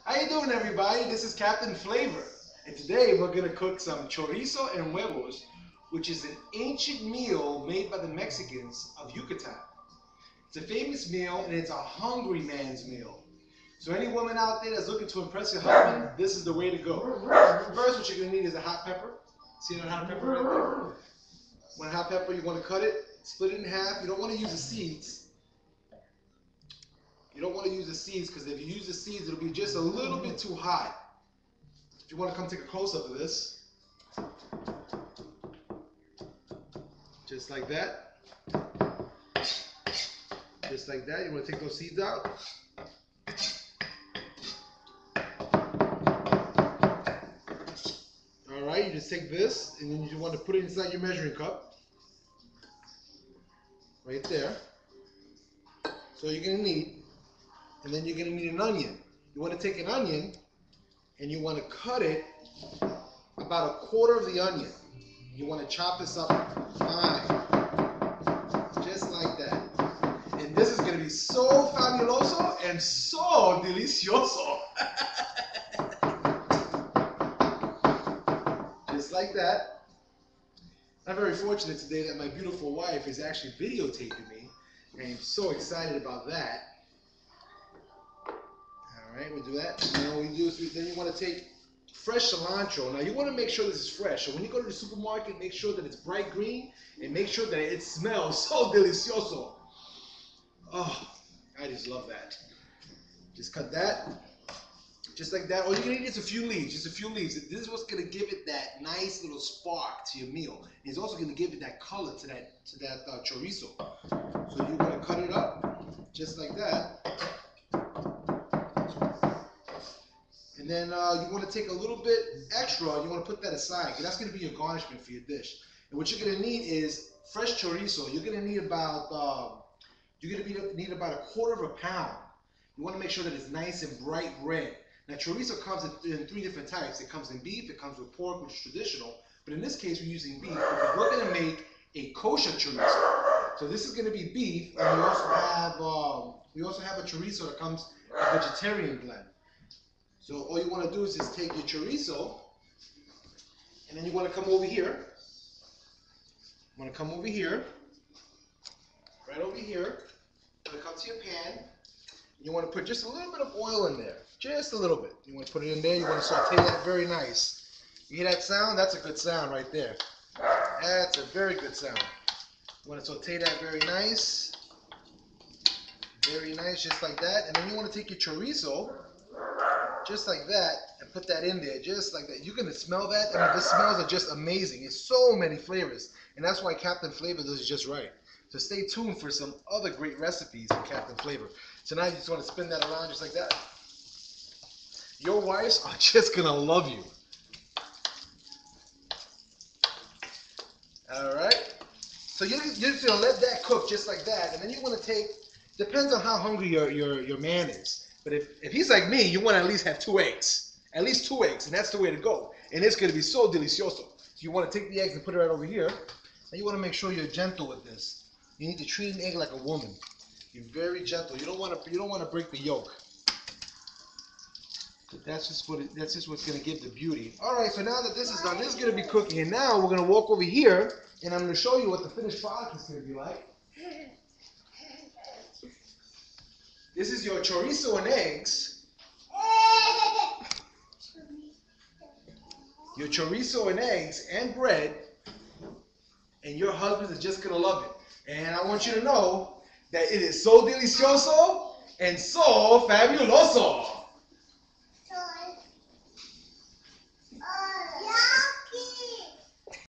How you doing, everybody? This is Captain Flavor, and today we're gonna cook some chorizo and huevos, which is an ancient meal made by the Mexicans of Yucatan. It's a famous meal, and it's a hungry man's meal. So any woman out there that's looking to impress your husband, this is the way to go. First, what you're gonna need is a hot pepper. See that hot pepper right there? One hot pepper, you want to cut it, split it in half. You don't want to use the seeds. You don't want to use the seeds because if you use the seeds, it'll be just a little bit too hot. If you want to come take a close-up of this, just like that. Just like that. You want to take those seeds out. All right, you just take this and then you want to put it inside your measuring cup. Right there. So you're going to need. And then you're going to need an onion. You want to take an onion and you want to cut it about a quarter of the onion. You want to chop this up fine. Just like that. And this is going to be so fabuloso and so delicioso. Just like that. I'm very fortunate today that my beautiful wife is actually videotaping me. And I'm so excited about that. Alright, we do that. And then what we do is then you want to take fresh cilantro. Now you want to make sure this is fresh. So when you go to the supermarket, make sure that it's bright green and make sure that it smells so delicioso. Oh, I just love that. Just cut that. Just like that. All you're going to need is a few leaves. Just a few leaves. This is what's going to give it that nice little spark to your meal. And it's also going to give it that color to that chorizo. So you want to cut it up just like that. And then you want to take a little bit extra, you want to put that aside, because that's going to be your garnishment for your dish. And what you're going to need is fresh chorizo. You're going to need about about a quarter of a pound. You want to make sure that it's nice and bright red. Now chorizo comes in three different types. It comes in beef, it comes with pork, which is traditional. But in this case, we're using beef because we're going to make a kosher chorizo. So this is going to be beef, and we also have a chorizo that comes a vegetarian blend. So all you want to do is just take your chorizo, and then you want to come over here. You want to come over here, right over here. You want to come to your pan. And you want to put just a little bit of oil in there, just a little bit. You want to put it in there. You want to saute that very nice. You hear that sound? That's a good sound right there. That's a very good sound. You want to saute that very nice, just like that. And then you want to take your chorizo. Just like that, and put that in there, just like that. You're going to smell that. I mean, the smells are just amazing. It's so many flavors, and that's why Captain Flavor does it just right. So stay tuned for some other great recipes from Captain Flavor. So now you just want to spin that around just like that. Your wives are just going to love you. All right? So you're just going to let that cook just like that, and then you want to take, depends on how hungry your man is. But if he's like me, you want to at least have 2 eggs. At least 2 eggs, and that's the way to go. And it's going to be so delicioso. So you want to take the eggs and put it right over here. And you want to make sure you're gentle with this. You need to treat an egg like a woman. You're very gentle. You don't want to break the yolk. That's just what's going to give the beauty. All right, so now that this is done, this is going to be cooking. And now we're going to walk over here, and I'm going to show you what the finished product is going to be like. This is your chorizo and eggs. Your chorizo and eggs and bread. And your husband is just going to love it. And I want you to know that it is so delicioso and so fabuloso.